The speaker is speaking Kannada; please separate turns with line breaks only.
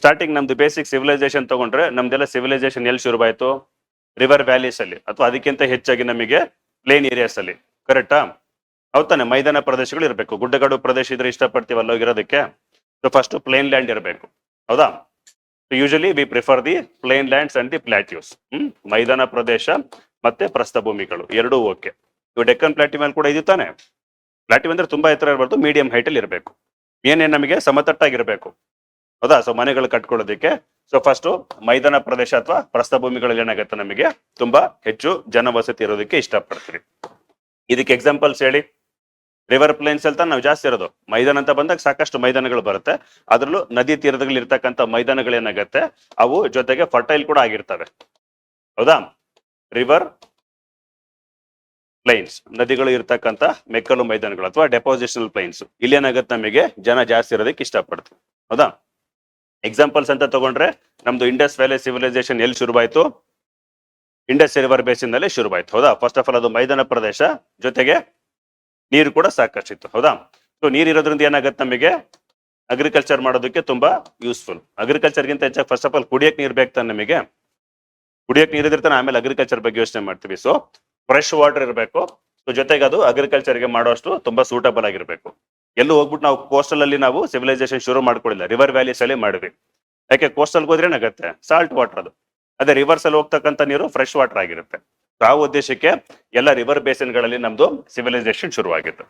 ಸ್ಟಾರ್ಟಿಂಗ್ ನಮ್ದು ಬೇಸಿಕ್ ಸಿವಿಲೈಸೇಷನ್ ತಗೊಂಡ್ರೆ ನಮ್ದೆಲ್ಲ ಸಿವಿಲೈಸೇಷನ್ ಎಲ್ಲಿ ಶುರುವಾಯಿತು? ರಿವರ್ ವ್ಯಾಲೀಸ್ ಅಲ್ಲಿ ಅಥವಾ ಅದಕ್ಕಿಂತ ಹೆಚ್ಚಾಗಿ ನಮಗೆ ಪ್ಲೇನ್ ಏರಿಯಾಸ್ ಅಲ್ಲಿ. ಕರೆಕ್ಟಾ? ಹೌದ್ ತಾನೆ? ಮೈದಾನ ಪ್ರದೇಶಗಳು ಇರಬೇಕು. ಗುಡ್ಡಗಾಡು ಪ್ರದೇಶ ಇದ್ರೆ ಇಷ್ಟಪಡ್ತೀವಲ್ಲ ಇರೋದಕ್ಕೆ. ಸೊ ಫಸ್ಟ್ ಪ್ಲೇನ್ ಲ್ಯಾಂಡ್ ಇರಬೇಕು. ಹೌದಾ? Usually we prefer the plain lands and the plateaus. ಮೈದಾನ ಪ್ರದೇಶ ಮತ್ತೆ ಪ್ರಸ್ಥಭೂಮಿಗಳು ಎರಡೂ ಓಕೆ. ಇವು ಡೆಕ್ಕನ್ ಪ್ಲಾಟ್ಯೂ ಮೇಲೆ ಕೂಡ ಇದು ತಾನೆ? ಪ್ಲಾಟ್ಯೂ ಅಂದ್ರೆ ತುಂಬಾ ಎತ್ತರ ಇರಬಾರ್ದು, ಮೀಡಿಯಂ ಹೈಟ್ ಅಲ್ಲಿ ಇರಬೇಕು. ಏನೇನು ನಮಗೆ ಸಮತಟ್ಟಾಗಿರ್ಬೇಕು. ಹೌದಾ? ಸೊ ಮನೆಗಳು ಕಟ್ಕೊಳ್ಳೋದಕ್ಕೆ ಸೊ ಫಸ್ಟ್ ಮೈದಾನ ಪ್ರದೇಶ ಅಥವಾ ಪ್ರಸ್ಥಭೂಮಿಗಳಲ್ಲಿ ಏನಾಗುತ್ತೆ ನಮಗೆ ತುಂಬಾ ಹೆಚ್ಚು ಜನವಸತಿ ಇರೋದಕ್ಕೆ ಇಷ್ಟಪಡ್ತೀವಿ. ಇದಕ್ಕೆ ಎಕ್ಸಾಂಪಲ್ಸ್ ಹೇಳಿ. ರಿವರ್ ಪ್ಲೇನ್ಸ್ ಅಂತ ನಾವು ಜಾಸ್ತಿ ಇರೋದು. ಮೈದಾನ ಅಂತ ಬಂದಾಗ ಸಾಕಷ್ಟು ಮೈದಾನಗಳು ಬರುತ್ತೆ. ಅದ್ರಲ್ಲೂ ನದಿ ತೀರದಲ್ಲಿ ಇರ್ತಕ್ಕಂಥ ಮೈದಾನಗಳು ಏನಾಗತ್ತೆ ಅವು ಜೊತೆಗೆ ಫರ್ಟೈಲ್ ಕೂಡ ಆಗಿರ್ತವೆ. ಹೌದಾ? ರಿವರ್ ಪ್ಲೈನ್ಸ್ ನದಿಗಳು ಇರ್ತಕ್ಕಂಥ ಮೆಕ್ಕಲು ಮೈದಾನಗಳು ಅಥವಾ ಡೆಪಾಸಿಷನಲ್ ಪ್ಲೈನ್ಸ್ ಇಲ್ಲಿ ಏನಾಗುತ್ತೆ ನಮಗೆ ಜನ ಜಾಸ್ತಿ ಇರೋದಕ್ಕೆ ಇಷ್ಟಪಡ್ತೀವಿ. ಹೌದಾ? ಎಕ್ಸಾಂಪಲ್ಸ್ ಅಂತ ತಗೊಂಡ್ರೆ ನಮ್ದು ಇಂಡಸ್ ವ್ಯಾಲಿ ಸಿವಿಲೈಸೇಷನ್ ಎಲ್ಲಿ ಶುರುವಾಯಿತು? ಇಂಡಸ್ ರಿವರ್ ಬೇಸಿನ್ ನಲ್ಲಿ ಶುರುವಾಯಿತು. ಹೌದಾ? ಫಸ್ಟ್ ಆಫ್ ಆಲ್ ಅದು ಮೈದಾನ ಪ್ರದೇಶ, ಜೊತೆಗೆ ನೀರು ಕೂಡ ಸಾಕಷ್ಟಿತ್ತು. ಹೌದಾ? ಸೊ ನೀರಿರೋದ್ರಿಂದ ಏನಾಗುತ್ತೆ ನಮಗೆ ಅಗ್ರಿಕಲ್ಚರ್ ಮಾಡೋದಕ್ಕೆ ತುಂಬಾ ಯೂಸ್ಫುಲ್. ಅಗ್ರಿಕಲ್ಚರ್ಗಿಂತ ಹೆಚ್ಚಾಗಿ ಫಸ್ಟ್ ಆಫ್ ಆಲ್ ಕುಡಿಯಕ್ ನೀರು ಬೇಕು ತಾನೆ ನಮಗೆ. ಕುಡಿಯಕ್ ನೀರು ಇದ್ದಿರ್ತಾನೆ, ಆಮೇಲೆ ಅಗ್ರಿಕಲ್ಚರ್ ಬಗ್ಗೆ ಯೋಚನೆ ಮಾಡ್ತೀವಿ. ಸೊ ಫ್ರೆಶ್ ವಾಟರ್ ಇರಬೇಕು. ಸೊ ಜೊತೆಗೆ ಅದು ಅಗ್ರಿಕಲ್ಚರ್ಗೆ ಮಾಡೋಷ್ಟು ತುಂಬಾ ಸೂಟಬಲ್ ಆಗಿರ್ಬೇಕು. ಎಲ್ಲೂ ಹೋಗ್ಬಿಟ್ಟು ನಾವು ಕೋಸ್ಟಲ್ ಅಲ್ಲಿ ನಾವು ಸಿವಿಲೈಸೇಷನ್ ಶುರು ಮಾಡ್ಕೊಳ್ಳಿಲ್ಲ, ರಿವರ್ ವ್ಯಾಲೀಸ್ ಅಲ್ಲಿ ಮಾಡಿದ್ವಿ. ಯಾಕೆ? ಕೋಸ್ಟಲ್ ಹೋದ್ರೆ ಏನಾಗುತ್ತೆ ಸಾಲ್ಟ್ ವಾಟರ್ ಅದು. ಅದೇ ರಿವರ್ಸ್ ಅಲ್ಲಿ ಹೋಗ್ತಕ್ಕಂಥ ನೀರು ಫ್ರೆಶ್ ವಾಟರ್ ಆಗಿರುತ್ತೆ. ಆ ಉದ್ದೇಶಕ್ಕೆ ಎಲ್ಲ ರಿವರ್ ಬೇಸಿನ್ಗಳಲ್ಲಿ ನಮ್ದು ಸಿವಿಲೈಸೇಷನ್ ಶುರುವಾಗಿತ್ತು.